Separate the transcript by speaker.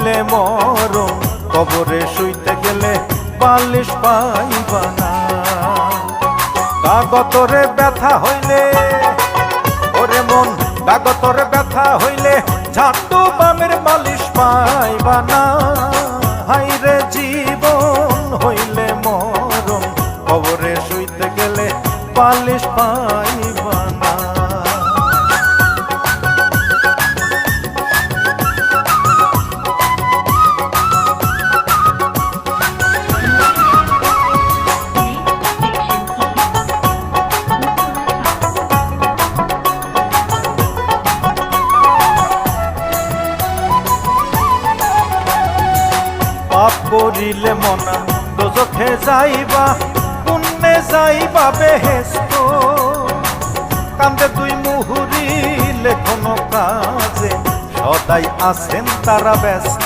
Speaker 1: হইলে মরণ, কবরে শুইতে গেলে বালিশ পাইবা না। কাগতরে ব্যথা হইলে ওরে মন, কাগতরে ব্যথা হইলে ঝাঁটু বামের মালিশ পাইবা না। হাইরে জীবন হইলে মরণ, কবরে শুইতে গেলে বালিশ পাইবা না। পাপ করিলে মনা দোজখে যাইবা, পুণ্যে যাইবা বেহেশত। কান্দে দুই মুহুরিলে কোনো কাজে, সদাই আছেন তারা ব্যস্ত।